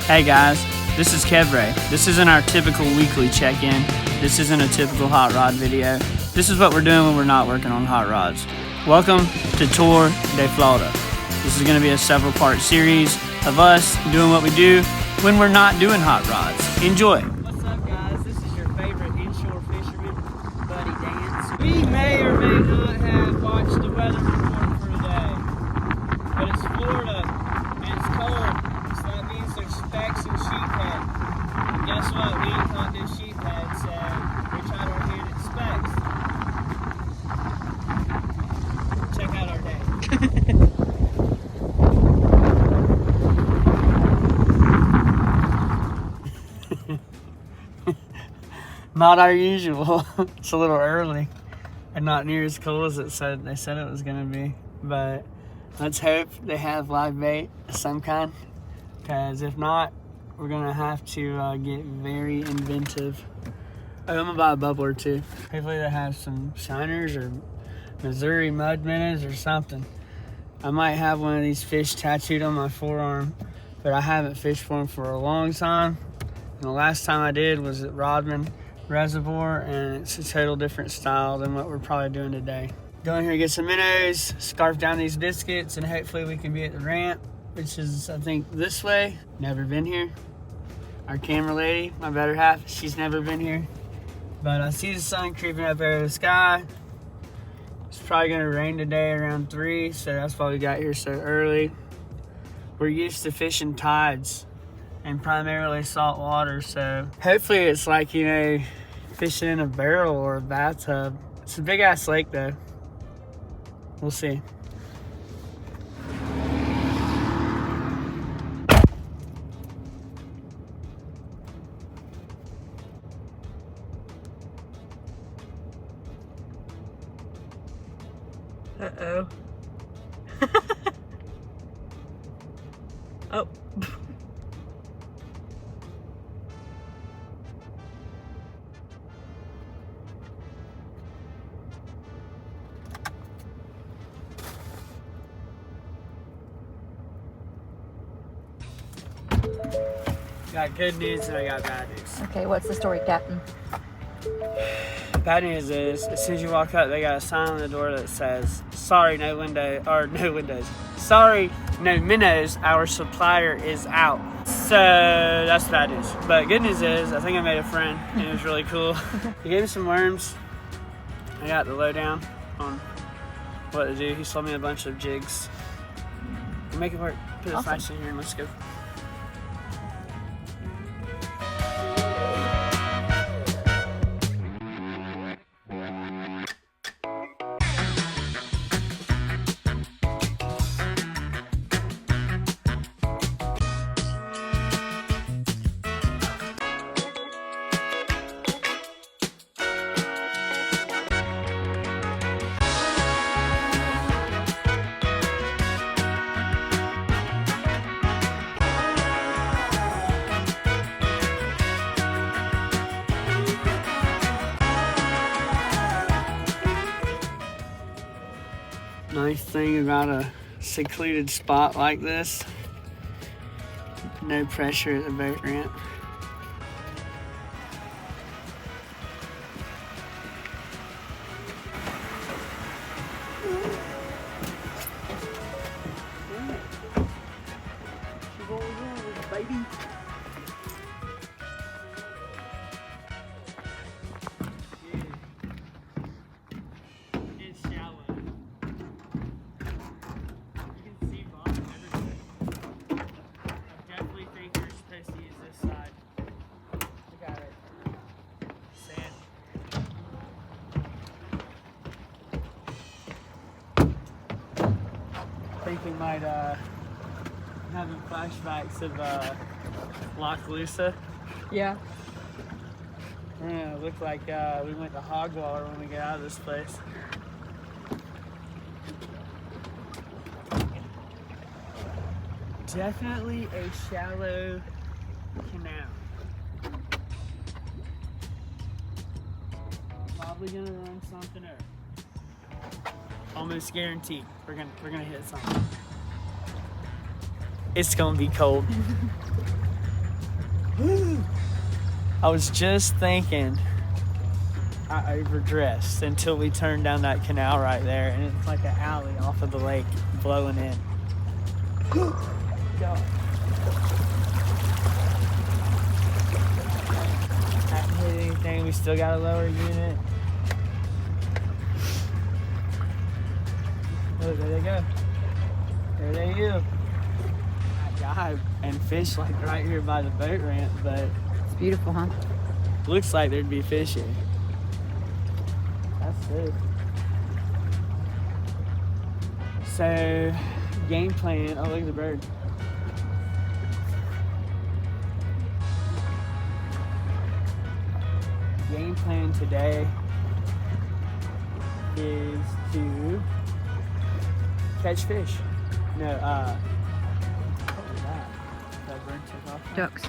Hey guys, this is Kevray. This isn't our typical weekly check-in. This isn't a typical hot rod video. This is what we're doing when we're not working on hot rods. Welcome to TourDe'Flawda. This is going to be a several part series of us doing what we do when we're not doing hot rods. Enjoy. What's up guys, this is your favorite inshore fisherman, Buddy Dance. We may or may not have watched the weather report for today, but it's Florida and it's cold. Specks and sheephead. And guess what? We ain't caught this sheephead, so we tried our hand at specks. Check out our day. Not our usual. It's a little early and not near as cool as they said it was gonna be. But let's hope they have live bait of some kind. Because if not, we're gonna have to get very inventive. I'm gonna buy a bubbler too. Hopefully they have some shiners or Missouri mud minnows or something. I might have one of these fish tattooed on my forearm, but I haven't fished for them for a long time. And the last time I did was at Rodman Reservoir, and it's a total different style than what we're probably doing today. Go in here and get some minnows, scarf down these biscuits, and hopefully we can be at the ramp, which is, I think, this way. Never been here. Our camera lady, my better half, she's never been here. But I see the sun creeping up over the sky. It's probably gonna rain today around 3, so that's why we got here so early. We're used to fishing tides and primarily salt water, so hopefully it's like, you know, fishing in a barrel or a bathtub. It's a big ass lake though. We'll see. Uh-oh. Oh. Got good news and I got bad news. Okay, what's the story, Captain? Bad news is, as soon as you walk up, they got a sign on the door that says, sorry, no windows. Sorry, no minnows, our supplier is out. So that's bad news. But good news is, I think I made a friend, and it was really cool. He gave me some worms. I got the lowdown on what to do. He sold me a bunch of jigs. We'll make it work. Put the flash in here and let's go. Nice thing about a secluded spot like this, no pressure at the boat ramp. I think we might having flashbacks of Loch Lusa. Yeah. We're gonna look like we went to Hogwaller when we get out of this place. Definitely a shallow canal. Probably gonna run something over. Almost guaranteed. We're gonna hit something. It's gonna be cold. I was just thinking I overdressed until we turned down that canal right there, and it's like an alley off of the lake blowing in. God. Haven't hit anything. We still got a lower unit. Oh, there they go. There they go. I dive and fish like right here by the boat ramp, but It's beautiful, huh? looks like there'd be fish here. That's it. So, game plan. Oh, look at the bird. Game plan today is to catch fish. No, what was that? That bird took off. Ducks.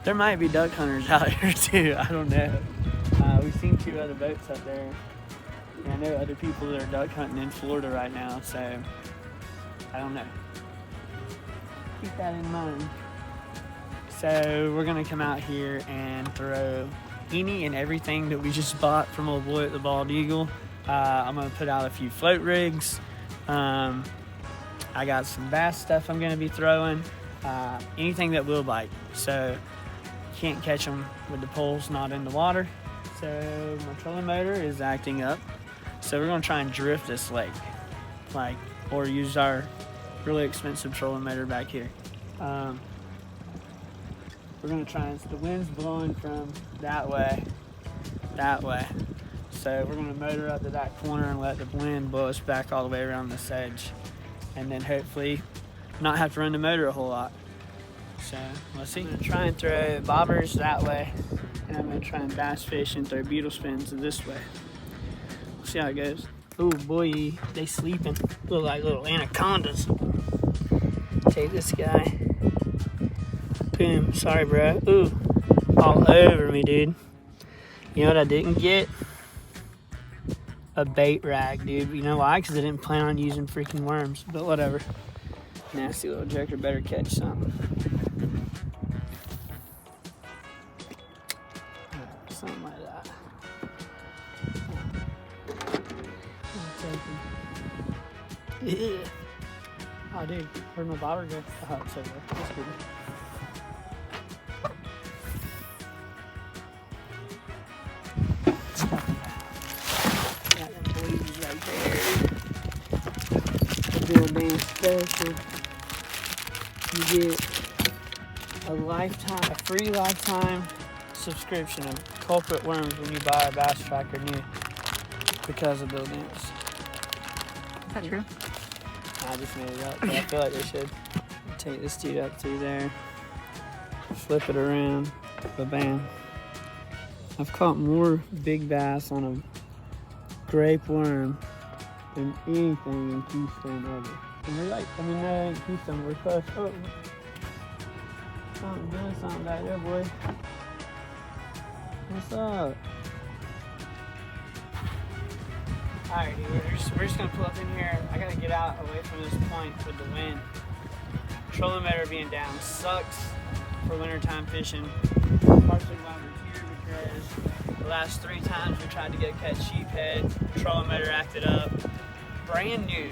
There might be duck hunters out here too. I don't know. We've seen 2 other boats up there. And I know other people that are duck hunting in Florida right now, so I don't know. Keep that in mind. So we're gonna come out here and throw any and everything that we just bought from old boy at the Bald Eagle. I'm gonna put out a few float rigs. I got some bass stuff I'm gonna be throwing. Anything that will bite. So can't catch them with the poles not in the water. So my trolling motor is acting up. So we're gonna try and drift this lake, or use our really expensive trolling motor back here. We're gonna try and, the wind's blowing from that way. So we're gonna motor up to that corner and let the wind blow us back all the way around this edge. And then hopefully not have to run the motor a whole lot. So let's see. I'm gonna try and throw bobbers that way. And I'm gonna try and bass fish and throw beetle spins this way. We'll see how it goes. Oh boy, they sleeping. Look like little anacondas. Take this guy. Boom, sorry bro. Ooh, all over me, dude. You know what I didn't get? A bait rag, dude. You know why? Because I didn't plan on using freaking worms, but whatever. Nasty little joker, better catch something. Something like that. Yeah. Oh, dude, where'd my bobber go? Oh, it's over there. That's good. Got them boys right there. A real damn special. You get a free lifetime subscription of culprit worms when you buy a Bass Tracker new because of Bill Dance. Is that true? I just made it up, but I feel like they should. Take this dude up through there, flip it around, ba-bam. I've caught more big bass on a grape worm than anything in Keystone ever. And we're like, no, it ain't Keystone, we're close. Oh, doing something back there, boy. What's up? Alright, dude, we're just gonna pull up in here. I gotta get out away from this point with the wind. Trolling motor being down sucks for wintertime fishing. Partially why we're here because the last 3 times we tried to catch sheephead, trolling motor acted up. Brand new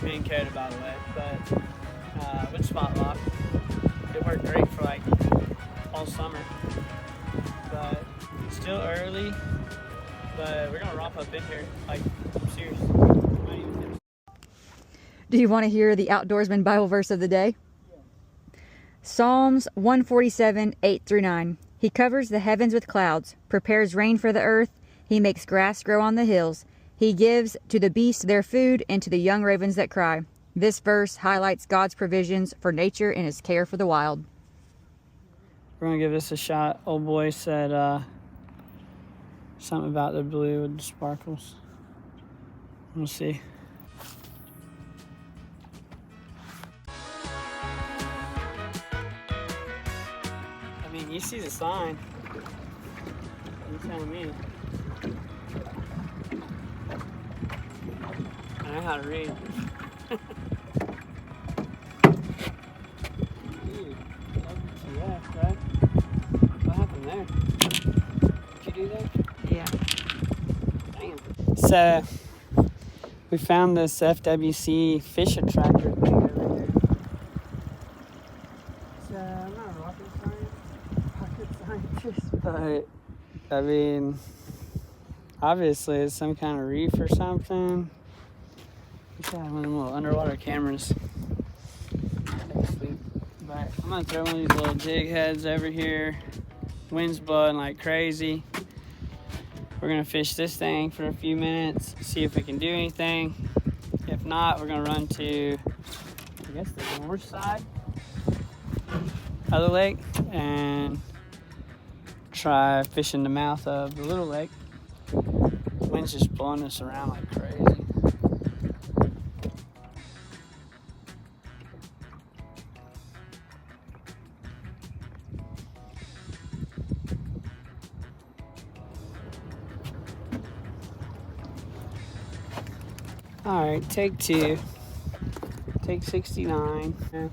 being coated, by the way, but with spot lock. It worked great for like all summer. But still early. But we're gonna romp up in here, like, seriously. Do you want to hear the Outdoorsman Bible verse of the day? Yeah. Psalms 147, 8-9. He covers the heavens with clouds, prepares rain for the earth. He makes grass grow on the hills. He gives to the beasts their food and to the young ravens that cry. This verse highlights God's provisions for nature and his care for the wild. We're gonna give this a shot. Old boy said, something about the blue with the sparkles. We'll see. I mean, you see the sign. You tell me. I know how to read. So we found this FWC fish attractor thing over here. So I'm not a rocket scientist, but I mean, obviously it's some kind of reef or something. It's got one of them little underwater cameras. But I'm gonna throw one of these little jig heads over here. Wind's blowing like crazy. We're gonna fish this thing for a few minutes, see if we can do anything. If not, we're gonna run to, I guess, the north side of the lake and try fishing the mouth of the little lake. The wind's just blowing us around like crazy. All right, take 2. Take 69. I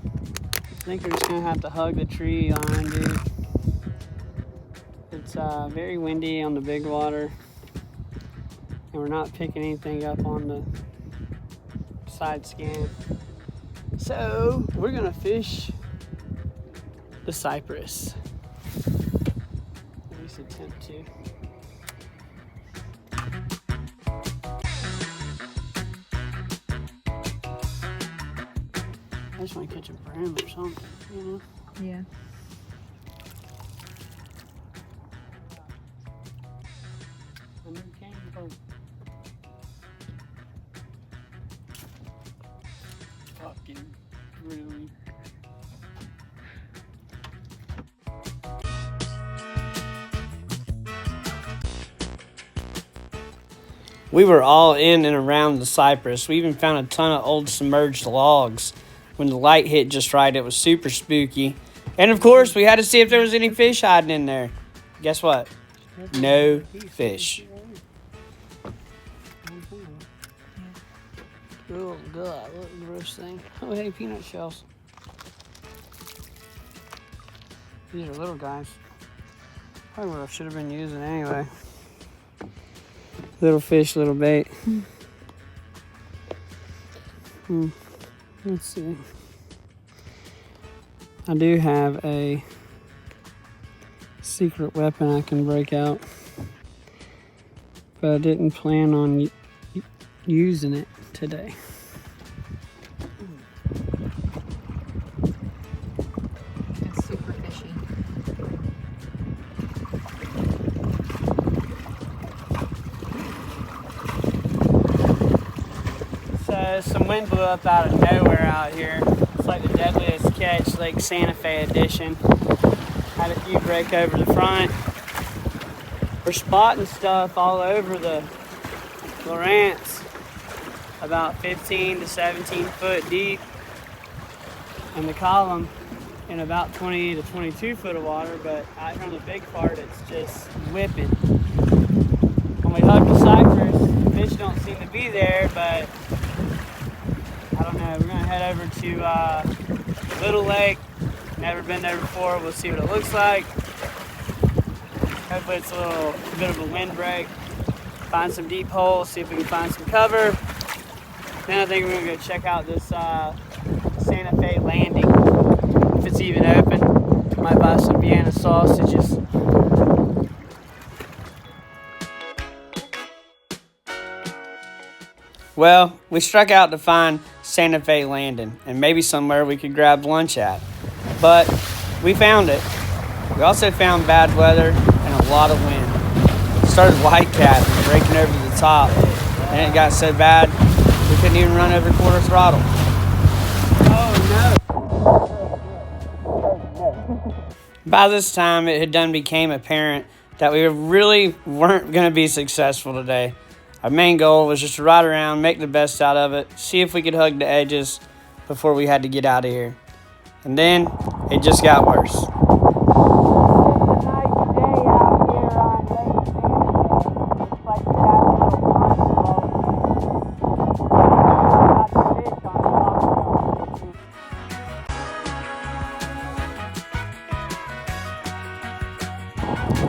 think we're just gonna have to hug the tree line, dude. It's very windy on the big water, and we're not picking anything up on the side scan. So we're gonna fish the cypress. At least attempt to. I just want to catch a brim or something, you know? Yeah. Fucking really. We were all in and around the cypress. We even found a ton of old submerged logs. When the light hit just right, it was super spooky. And of course, we had to see if there was any fish hiding in there. Guess what? No fish. Oh God, what a gross thing. Oh hey, peanut shells. These are little guys. Probably what I should have been using anyway. Little fish, little bait. Let's see. I do have a secret weapon I can break out, but I didn't plan on using it today. It's super fishy. So some wind blew up out of nowhere out here. It's like the deadliest catch, Lake Santa Fe edition. Had a few break over the front. We're spotting stuff all over the Lawrence, about 15 to 17 foot deep, and the column in about 20 to 22 foot of water, but out here on the big part, it's just whipping. When we hug the cypress, fish don't seem to be there, but I don't know. We're gonna head over to Little Lake. Never been there before. We'll see what it looks like. Hopefully it's a little bit of a windbreak. Find some deep holes, see if we can find some cover. Then I think we're gonna go check out this Santa Fe landing. If it's even open. Might buy some Vienna sausages. Well, we struck out to find Santa Fe Landing and maybe somewhere we could grab lunch at. But we found it. We also found bad weather and a lot of wind. It started white capping, breaking over the top, and it got so bad we couldn't even run over quarter throttle. Oh no. By this time, it had done became apparent that we really weren't going to be successful today. Our main goal was just to ride around, make the best out of it, see if we could hug the edges before we had to get out of here. And then it just got worse.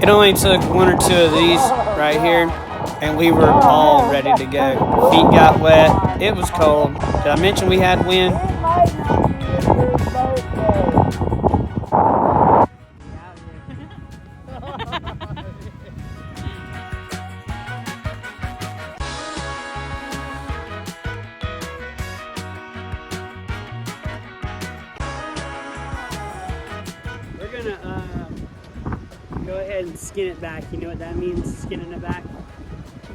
It only took one or two of these right here and we were all ready to go. Feet got wet. It was cold. Did I mention we had wind? We're gonna go ahead and skin it back. You know what that means, skinning it back?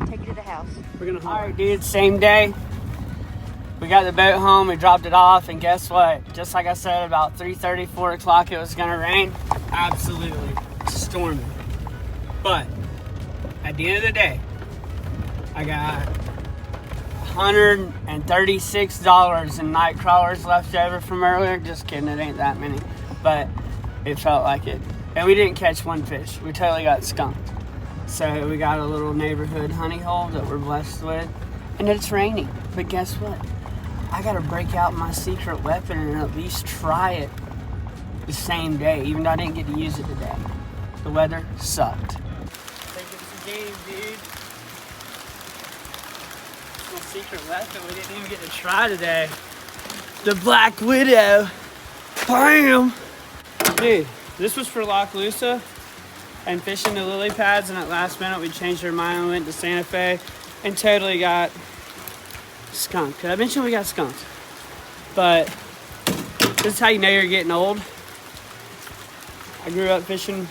Take it to the house. We're gonna haul. All right, dude, same day. We got the boat home, we dropped it off, and guess what? Just like I said, about 3:30, 4 o'clock, it was gonna rain. Absolutely storming. But at the end of the day, I got $136 in night crawlers left over from earlier. Just kidding, it ain't that many, but it felt like it. And we didn't catch one fish. We totally got skunked. So we got a little neighborhood honey hole that we're blessed with. And it's raining. But guess what? I gotta break out my secret weapon and at least try it the same day, even though I didn't get to use it today. The weather sucked. I think it's a game, dude. My secret weapon we didn't even get to try today. The Black Widow. Bam! Dude, this was for Loch Lusa and fishing the lily pads, and at last minute we changed our mind and went to Santa Fe and totally got skunked. I mentioned we got skunked, but this is how you know you're getting old. I grew up fishing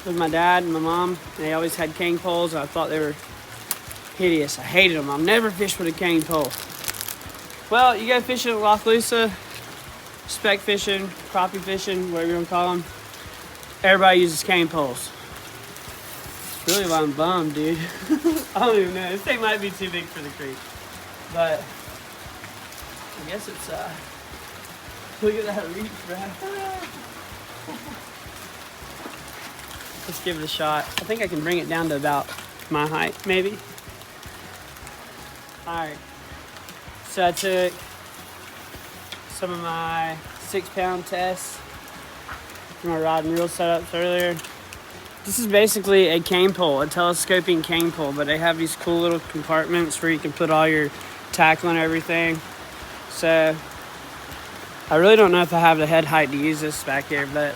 with my dad and my mom. They always had cane poles, and I thought they were hideous. I hated them. I'll never fish with a cane pole. Well, you go fishing at Loch Lusa, speck fishing, crappie fishing, whatever you want to call them. Everybody uses cane poles. Really why I'm bummed, dude. I don't even know. This thing might be too big for the creek. But I guess it's look at that reach, bro. Let's give it a shot. I think I can bring it down to about my height, maybe. Alright. So I took some of my 6-pound tests from my rod and reel setups earlier. This is basically a cane pole, a telescoping cane pole, but they have these cool little compartments where you can put all your tackle and everything. So I really don't know if I have the head height to use this back here, but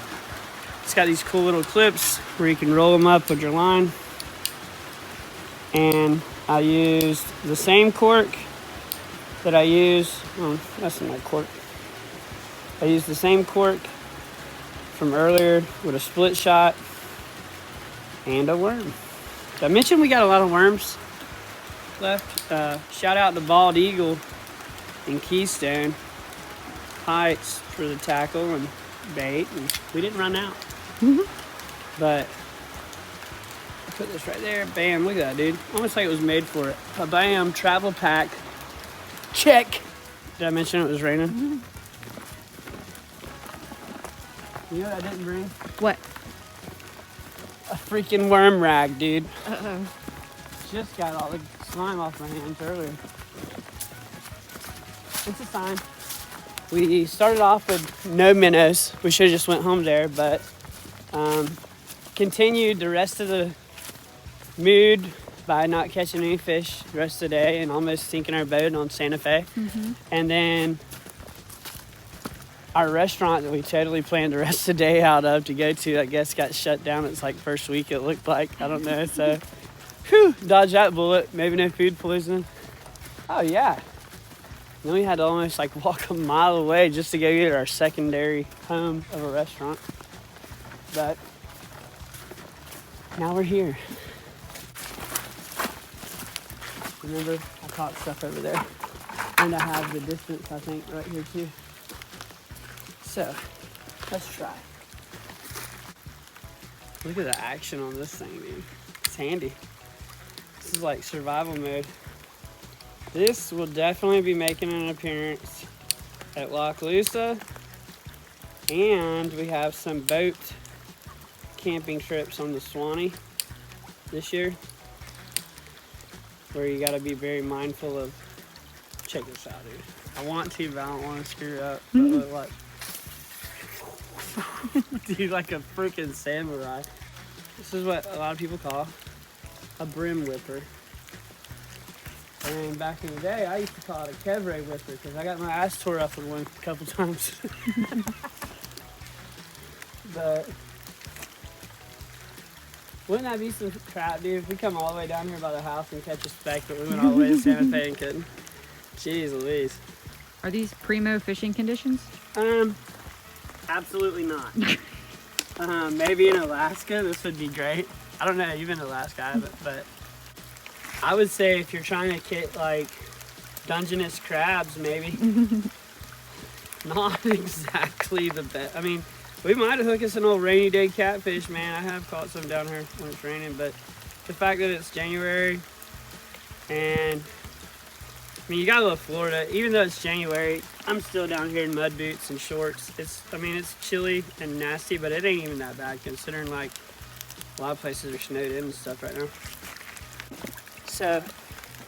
it's got these cool little clips where you can roll them up with your line. And I used the same cork that I use. Oh, that's not my cork. I used the same cork from earlier with a split shot and a worm. Did I mention we got a lot of worms left? Shout out to Bald Eagle and Keystone Heights for the tackle and bait, and we didn't run out. But I put this right there. Bam, look at that, dude. Almost like it was made for it. Bam, travel pack. Check. Did I mention it was raining? You know what I didn't bring? What? A freaking worm rag, dude. Uh-oh. Just got all the slime off my hands earlier. It's a sign. We started off with no minnows. We should have just went home there, but continued the rest of the mood by not catching any fish the rest of the day and almost sinking our boat on Santa Fe. And then our restaurant that we totally planned the rest of the day out of to go to, I guess, got shut down. It's like first week, it looked like. I don't know. So, whew, dodge that bullet. Maybe no food poisoning. Oh, yeah. Then we had to almost like walk a mile away just to go get our secondary home of a restaurant. But now we're here. Remember, I caught stuff over there. And I have the distance, I think, right here too. So, let's try. Look at the action on this thing, dude. It's handy. This is like survival mode. This will definitely be making an appearance at Loch Lusa. And we have some boat camping trips on the Swanee this year, where you gotta be very mindful of, check this out, dude. I want to, but I don't want to screw it up. But look, like, dude, like a freaking samurai. This is what a lot of people call a brim whipper. And back in the day, I used to call it a Kevray whipper because I got my ass tore up with one a couple times. But wouldn't that be some crap, dude? If we come all the way down here by the house and catch a speck, but we went all the way to Santa Fe and couldn't. Jeez Louise. Are these primo fishing conditions? Absolutely not. Maybe in Alaska, this would be great. I don't know, you've been to Alaska, I haven't, but I would say if you're trying to get like Dungeness crabs, maybe. Not exactly the best. I mean, we might hook us an old rainy day catfish, man. I have caught some down here when it's raining, but the fact that it's January and I mean, you gotta love Florida. Even though it's January, I'm still down here in mud boots and shorts. It's chilly and nasty, but it ain't even that bad considering like a lot of places are snowed in and stuff right now. So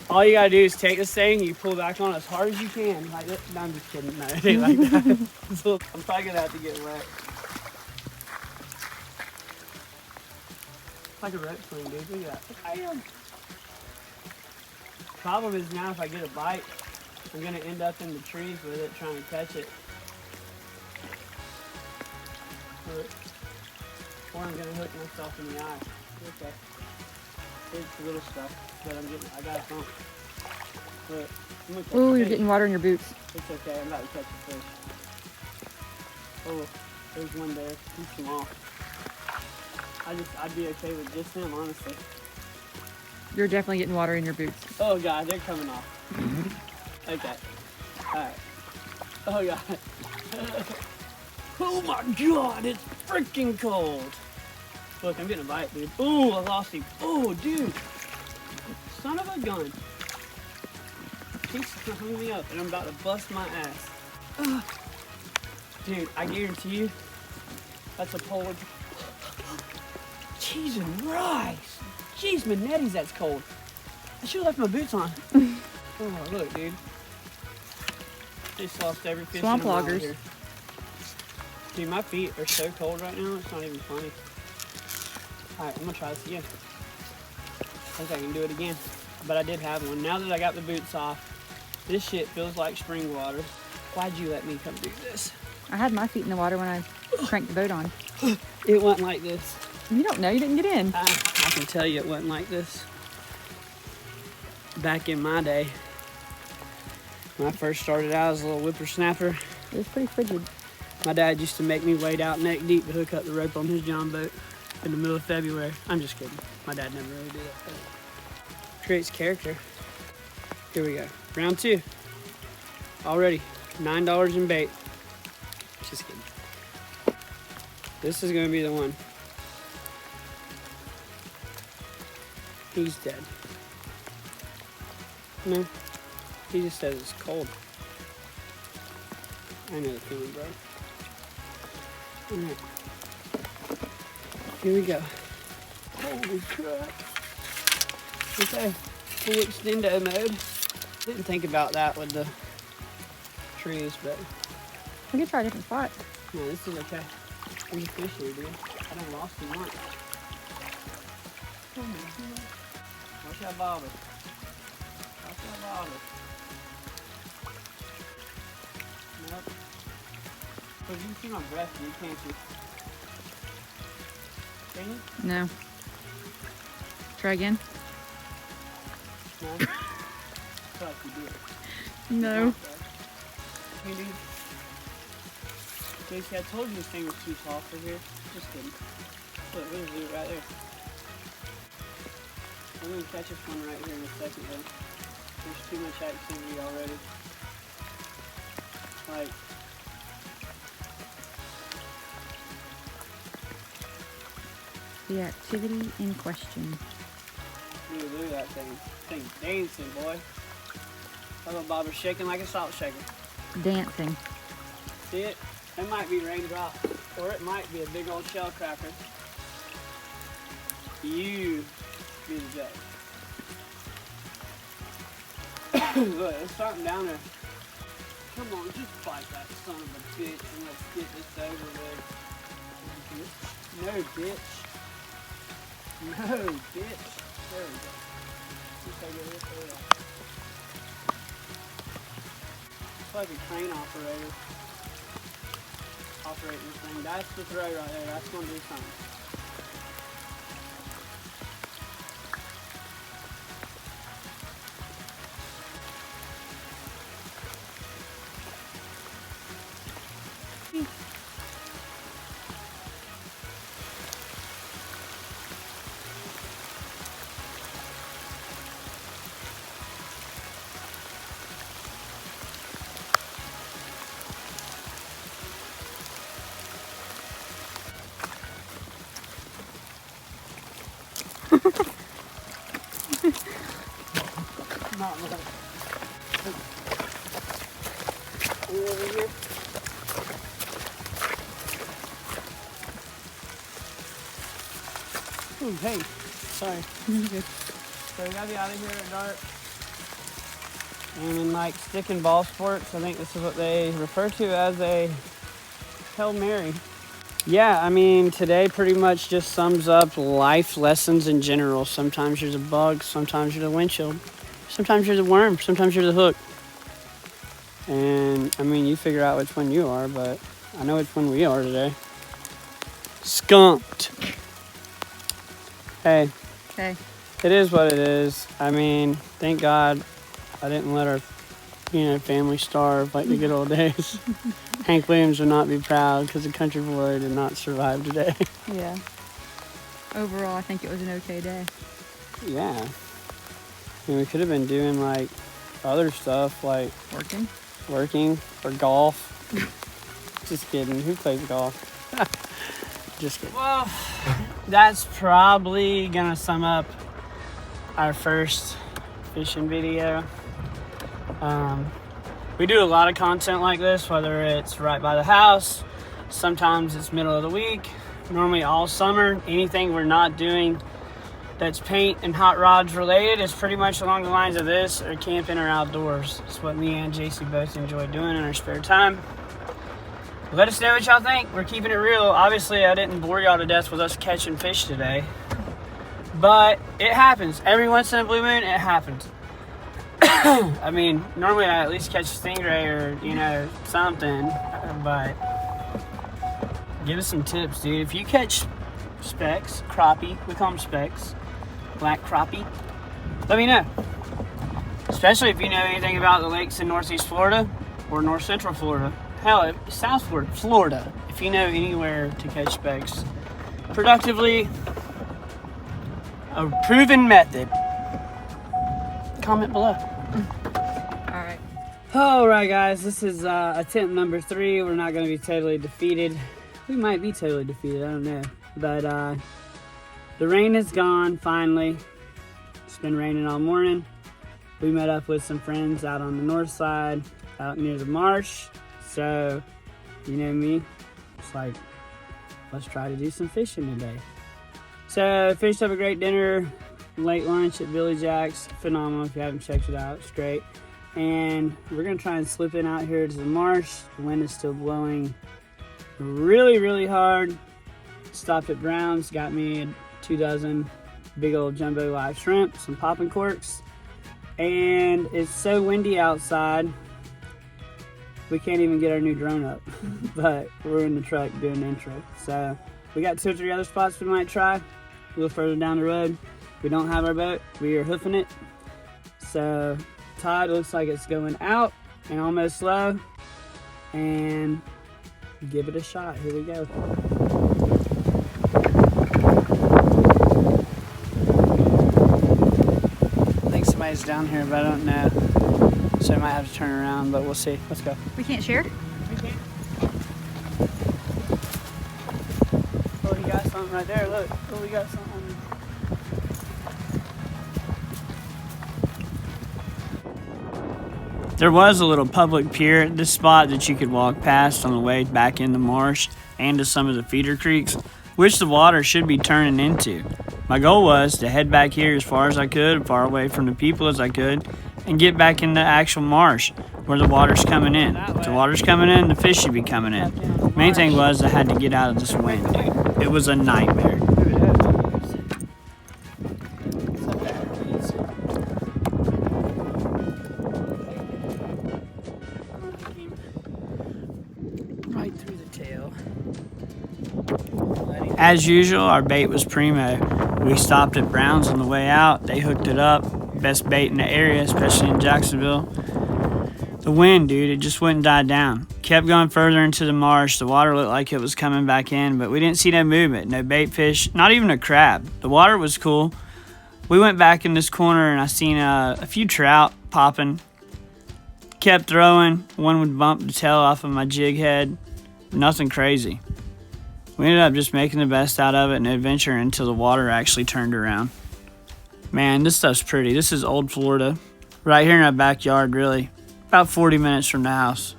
all you gotta do is take this thing, you pull back on as hard as you can. Like this. No, I'm just kidding. No, it ain't like that. So I'm probably gonna have to get wet. It's like a rope swing, dude. Look at that. Problem is now if I get a bite, I'm gonna end up in the trees with it trying to catch it. Or I'm gonna hook myself in the eye. Okay. It's little stuff, but I got it on. Look, I'm gonna catch Ooh, a you're fish. getting water in your boots. It's okay, I'm about to catch a fish. Oh, there's one there. He's small. I'd be okay with just him, honestly. You're definitely getting water in your boots. Oh God, they're coming off. Okay. Alright. Oh God. Oh my God, it's freaking cold. Look, I'm getting a bite, dude. Ooh, I lost him. Oh, dude. Son of a gun. He's hung me up and I'm about to bust my ass. Ugh. Dude, I guarantee you, that's a polar. Cheese and rice. Jeez, Manetti's, that's cold. I should have left my boots on. Oh, look, dude. Just lost every fish. Swamp in a mile loggers. here. Dude, my feet are so cold right now, it's not even funny. Alright, I'm gonna try this again. I think I can do it again. But I did have one. Now that I got the boots off, this shit feels like spring water. Why'd you let me come do this? I had my feet in the water when I cranked the boat on. It wasn't like this. You don't know, you didn't get in. I can tell you it wasn't like this. Back in my day, when I first started out as a little whippersnapper, It was pretty frigid. my dad used to make me wade out neck deep to hook up the rope on his John boat in the middle of February. I'm just kidding. My dad never really did that. Creates character. Here we go. Round 2. Already $9 in bait. Just kidding. This is gonna be the one. He's dead. No, he just says it's cold. I know the feeling, bro. Alright. Here we go. Holy crap. Okay, full extendo mode. Didn't think about that with the trees, but We could try a different spot. no, this is okay. There's a fish here, dude. I done lost him once. Oh my God. Watch that bobber. Watch that bobber. Nope. So you can see my breath, you can't you? Can you? No. Try again? No. I feel like you do it. No. Hey, dude. Casey, I told you this thing was too soft for here. Just kidding. Look, there's it right there. I'm gonna catch this one right here in a second, though. There's too much activity already. Like, The activity in question. look at that thing. Thing's dancing, boy. That little bobber's shaking like a salt shaker. Dancing. See it? It might be raindrops, or it might be a big old shell cracker. You be the judge. Look, there's something down there. Come on, just fight that son of a bitch and let's get this over with. No, bitch. No, bitch. There we go. Just take it this way. like a crane operator operating this thing. That's the throw right there. That's going to do something. Not much. Over here. Ooh, hey, sorry. So we gotta be out of here at dark. And in like stick and ball sports, I think this is what they refer to as a Hail Mary. Yeah, I mean, today pretty much just sums up life lessons in general. Sometimes you're the bug, sometimes you're the windshield, sometimes you're the worm, sometimes you're the hook. And, I mean, you figure out which one you are, but I know which one we are today. Skunked. Hey. Okay. It is what it is. I mean, thank God I didn't let our, family starve like the good old days. Hank Williams would not be proud because the country boy did not survive today. Yeah. Overall, I think it was an okay day. Yeah. I mean, we could have been doing like other stuff like working or golf. Just kidding. Who plays golf? Just kidding. Well, that's probably gonna sum up our first fishing video. We do a lot of content like this, whether it's right by the house, sometimes it's middle of the week, normally all summer. Anything we're not doing that's paint and hot rods related is pretty much along the lines of this, or camping or outdoors. It's what me and JC both enjoy doing in our spare time. Let us know what y'all think. We're keeping it real. Obviously, I didn't bore y'all to death with us catching fish today, but it happens. Every once in a blue moon, it happens. I mean, normally I at least catch a stingray or, something, but give us some tips, dude. If you catch specks, crappie, we call them specks, black crappie, let me know. Especially if you know anything about the lakes in Northeast Florida or North Central Florida. Hell, South Florida, Florida. If you know anywhere to catch specks productively, a proven method, comment below. Alright guys, this is attempt number 3. We're not going to be totally defeated. We might be totally defeated, I don't know. But the rain is gone, finally. It's been raining all morning. We met up with some friends out on the north side, out near the marsh. So, you know me, it's like, let's try to do some fishing today. So, finished up a great dinner, late lunch at Billy Jack's. Phenomenal. If you haven't checked it out, it's great. And we're going to try and slip in out here to the marsh. The wind is still blowing really, really hard. Stopped at Brown's, got me 2 dozen big old jumbo live shrimp, some popping corks. And it's so windy outside, we can't even get our new drone up. But we're in the truck doing the intro. So we got 2 or 3 other spots we might try a little further down the road. We don't have our boat, we are hoofing it. So tide looks like it's going out and almost low, and give it a shot. Here we go. I think somebody's down here, but I don't know, so I might have to turn around, but we'll see. Let's go. We can't share? We can't. Oh, you got something right there. Look. Oh, we got something. There was a little public pier at this spot that you could walk past on the way back in the marsh and to some of the feeder creeks, which the water should be turning into. My goal was to head back here as far as I could, far away from the people as I could, and get back in the actual marsh where the water's coming in. If the water's coming in, the fish should be coming in. Main thing was I had to get out of this wind, dude. It was a nightmare. As usual, our bait was primo. We stopped at Brown's on the way out. They hooked it up. Best bait in the area, especially in Jacksonville. The wind, dude, it just wouldn't die down. Kept going further into the marsh. The water looked like it was coming back in, but we didn't see no movement, no bait fish, not even a crab. The water was cool. We went back in this corner and I seen a few trout popping. Kept throwing. One would bump the tail off of my jig head. Nothing crazy. We ended up just making the best out of it and adventuring until the water actually turned around. Man, this stuff's pretty. This is old Florida. Right here in our backyard, really. About 40 minutes from the house.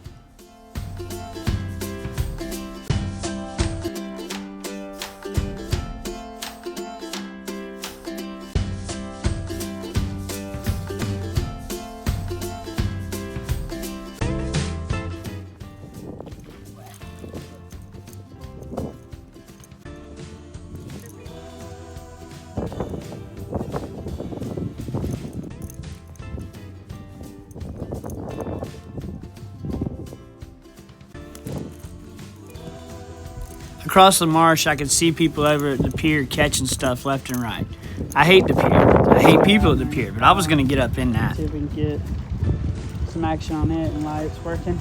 Across the marsh, I could see people over at the pier catching stuff left and right. I hate the pier. I hate people at the pier, but I was going to get up in that. See if we can get some action on it and while it's working.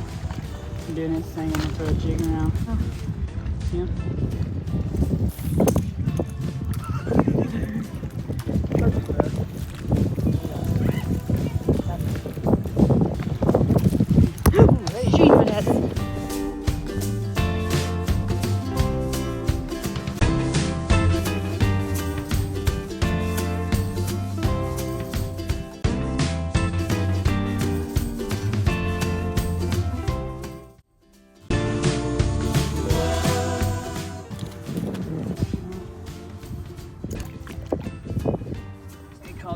I'm doing its thing, I'm going to throw a jig around. Yeah.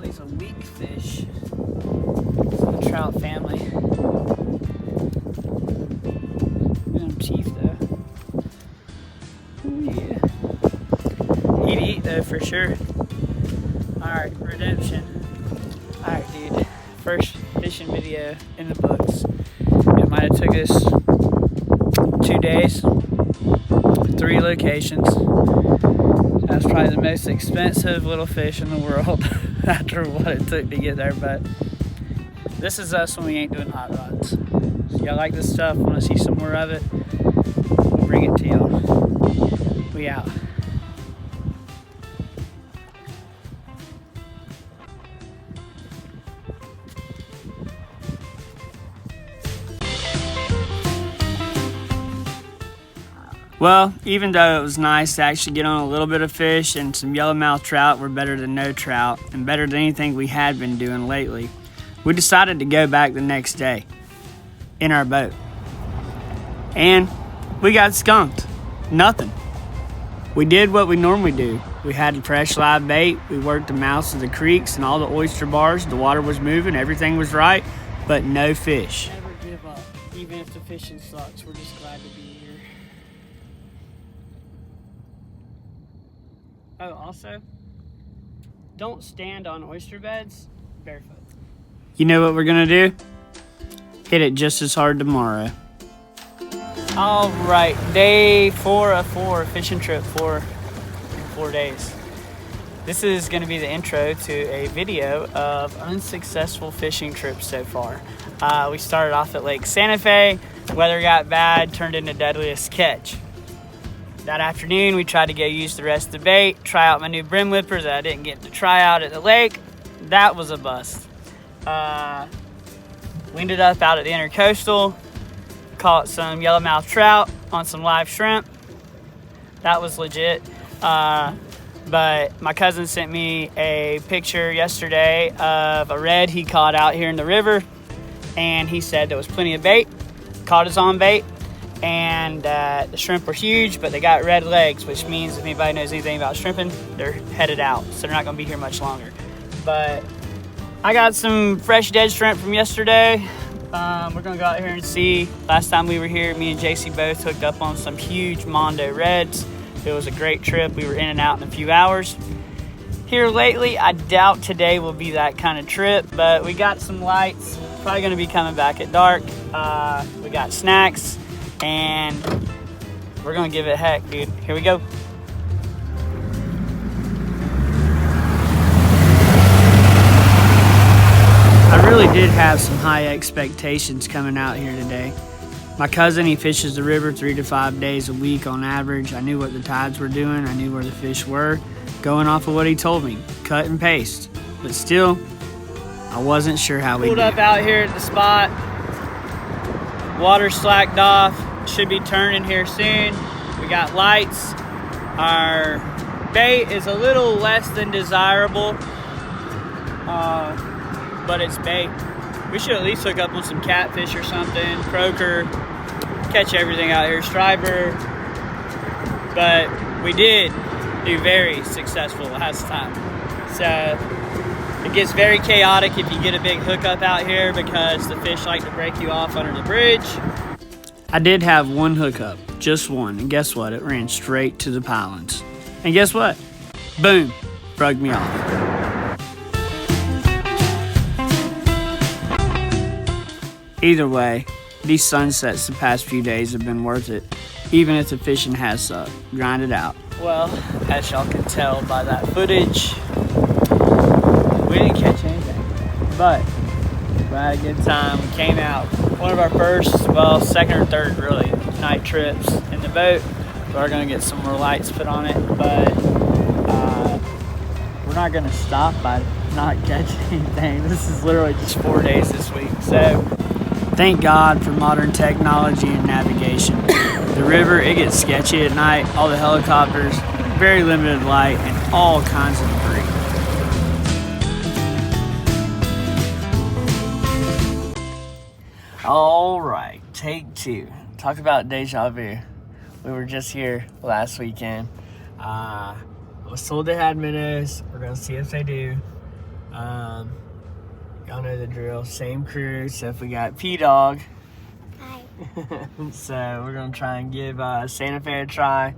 These a weak fish. It's in the trout family. Look at them teeth though. Ooh, yeah. He'd eat though for sure. Alright, redemption. Alright, dude. First fishing video in the books. It might have took us 2 days, 3 locations. That's probably the most expensive little fish in the world after what it took to get there, but this is us when we ain't doing hot rods. So y'all like this stuff, want to see some more of it, we'll bring it to y'all. We out. Well, even though it was nice to actually get on a little bit of fish and some yellowmouth trout were better than no trout and better than anything we had been doing lately, we decided to go back the next day in our boat. And we got skunked. Nothing. We did what we normally do. We had fresh live bait. We worked the mouths of the creeks and all the oyster bars. The water was moving. Everything was right, but no fish. Never give up. Even if the fishing sucks, we're just glad to be here. Oh, also, don't stand on oyster beds barefoot. You know what we're gonna do? Hit it just as hard tomorrow. All right, day 4 of 4 fishing trip, 4 days. This is gonna be the intro to a video of unsuccessful fishing trips so far. We started off at Lake Santa Fe. Weather got bad, turned into deadliest catch. That afternoon, we tried to go use the rest of the bait, try out my new brim whippers that I didn't get to try out at the lake. That was a bust. We ended up out at the intercoastal, caught some yellowmouth trout on some live shrimp. That was legit. But my cousin sent me a picture yesterday of a red he caught out here in the river, and he said there was plenty of bait, caught his own bait. And the shrimp were huge, but they got red legs, which means if anybody knows anything about shrimping, they're headed out, so they're not going to be here much longer. But I got some fresh dead shrimp from yesterday. We're going to go out here and see. Last time we were here, me and JC both hooked up on some huge Mondo reds. It was a great trip. We were in and out in a few hours. Here lately, I doubt today will be that kind of trip, but we got some lights. Probably going to be coming back at dark. We got snacks. And we're gonna give it a heck, dude. Here we go. really did have some high expectations coming out here today. My cousin, he fishes the river 3 to 5 days a week on average. I knew what the tides were doing. I knew where the fish were, going off of what he told me, cut and paste. But still, I wasn't sure how we pulled up out here at the spot. Water slacked off. Should be turning here soon. We got lights. Our bait is a little less than desirable, but it's bait. We should at least hook up on some catfish or something, croaker, catch everything out here, striper. But we did do very successful last time. So it gets very chaotic if you get a big hookup out here because the fish like to break you off under the bridge. I did have one hookup, just one, and guess what? It ran straight to the pilings. And guess what? Boom, broke me off. Either way, these sunsets the past few days have been worth it, even if the fishing has sucked. Grind it out. Well, as y'all can tell by that footage, we didn't catch anything, but we had a good time. We came out one of our first, well, second or third really, night trips in the boat. We are gonna get some more lights put on it, but we're not gonna stop by not catching anything. This is literally just 4 days this week, so thank God for modern technology and navigation. The river, it gets sketchy at night, all the helicopters, very limited light, and all kinds of debris. All right, take 2. Talk about deja vu. We were just here last weekend. I was told they had minnows. We're gonna see if they do. Y'all know the drill. Same crew, except we got P-Dog. Hi. So we're gonna try and give Santa Fe a try.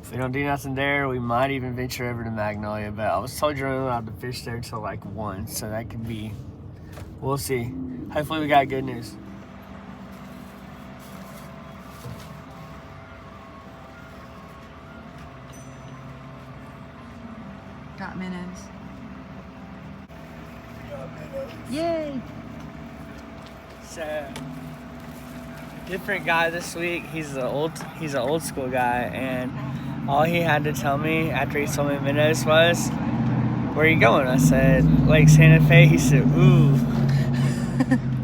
If we don't do nothing there, we might even venture over to Magnolia. But I was told you're only allowed to fish there till like 1, so that could be. We'll see. Hopefully we got good news. Got minnows. Yay! So, different guy this week. He's an old school guy, and all he had to tell me after he told me minnows was, "Where are you going?" I said, "Lake Santa Fe." He said, "Ooh,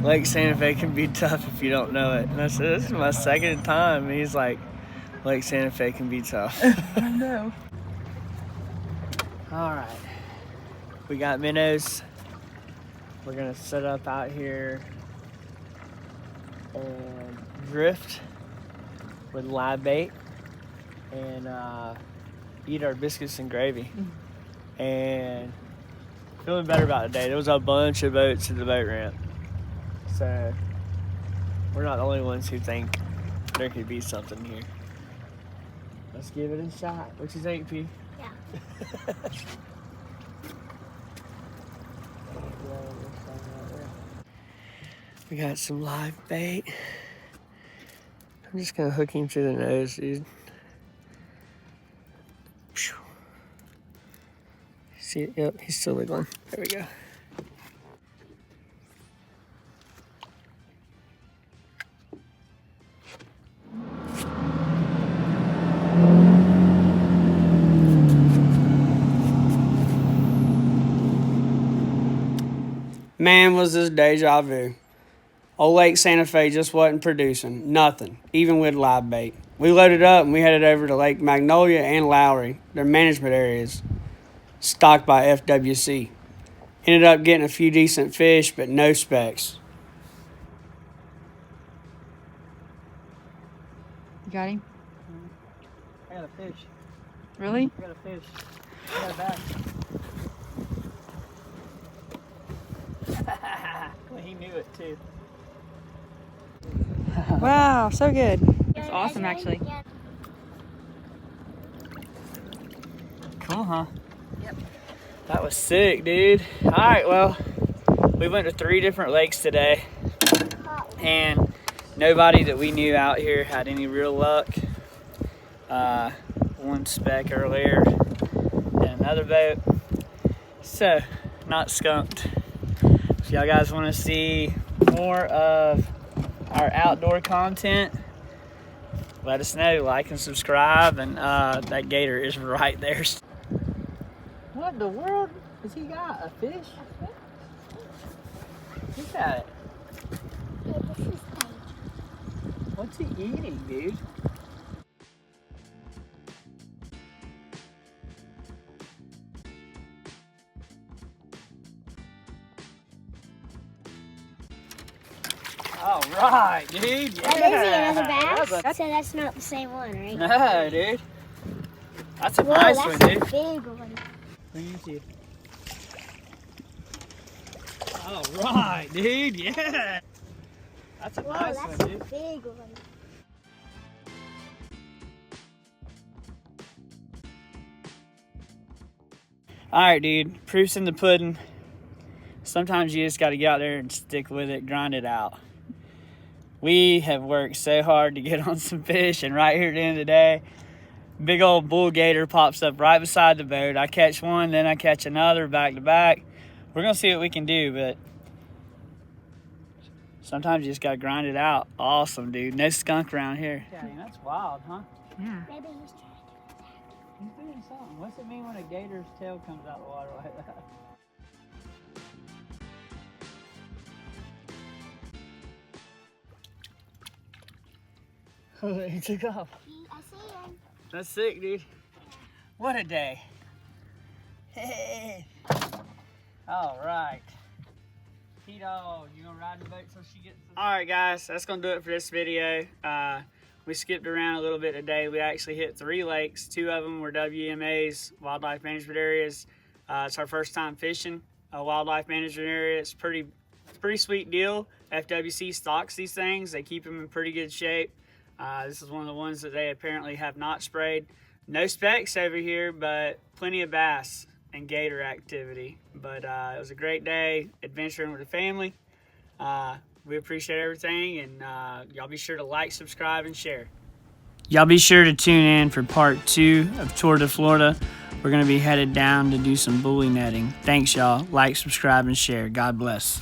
Lake Santa Fe can be tough if you don't know it." And I said, "This is my second time." And he's like, "Lake Santa Fe can be tough." I know. All right, we got minnows. We're gonna set up out here and drift with live bait and eat our biscuits and gravy. And feeling better about the day. There was a bunch of boats at the boat ramp, so we're not the only ones who think there could be something here. Let's give it a shot. What you think, P? Yeah. We got some live bait. I'm just gonna hook him through the nose, dude. See, yep, he's still wiggling. There we go. Man, was this deja vu. Old Lake Santa Fe just wasn't producing nothing, even with live bait. We loaded up and we headed over to Lake Magnolia and Lowry, their management areas, stocked by FWC. Ended up getting a few decent fish, but no specs. You got him? I got a fish. Really? I got a fish. I got a bass. Well, he knew it too. Wow, so good. That's awesome, actually. Cool, huh? Yep. That was sick, dude. All right, well, we went to 3 different lakes today, and nobody that we knew out here had any real luck. One speck earlier and another boat. So, not skunked. If y'all guys want to see more of our outdoor content, let us know. Like and subscribe, and that gator is right there. What in the world has he got? A fish? Look at it. Yeah, this is tight. What's he eating, dude? All right, dude. Yeah. That is another bass. That's So that's not the same one, right? no, dude. That's a Whoa, nice that's one, a dude. big one. Bring it to you. All right, dude. Yeah. That's a Whoa, nice that's one, a dude. big one. All right, dude. Proof's in the pudding. Sometimes you just got to get out there and stick with it, grind it out. We have worked so hard to get on some fish, and right here at the end of the day, big old bull gator pops up right beside the boat. I catch one, then I catch another back to back. We're gonna see what we can do, but sometimes you just gotta grind it out. Awesome, dude. No skunk around here. Yeah, that's wild, huh? Yeah. Maybe he's trying to do that. He's doing something. What's it mean when a gator's tail comes out of the water like that? Oh, he took off. I see him. That's sick, dude. What a day. Hey. All right. Tito, you gonna ride the boat till she gets... All right, guys, that's gonna do it for this video. We skipped around a little bit today. We actually hit 3 lakes. 2 of them were WMA's, wildlife management areas. It's our first time fishing a wildlife management area. It's a pretty sweet deal. FWC stocks these things. They keep them in pretty good shape. This is one of the ones that they apparently have not sprayed. No specks over here, but plenty of bass and gator activity. But it was a great day adventuring with the family. We appreciate everything, and y'all be sure to like, subscribe, and share. Y'all be sure to tune in for part 2 of Tour de Florida. We're going to be headed down to do some bully netting. Thanks, y'all. Like, subscribe, and share. God bless.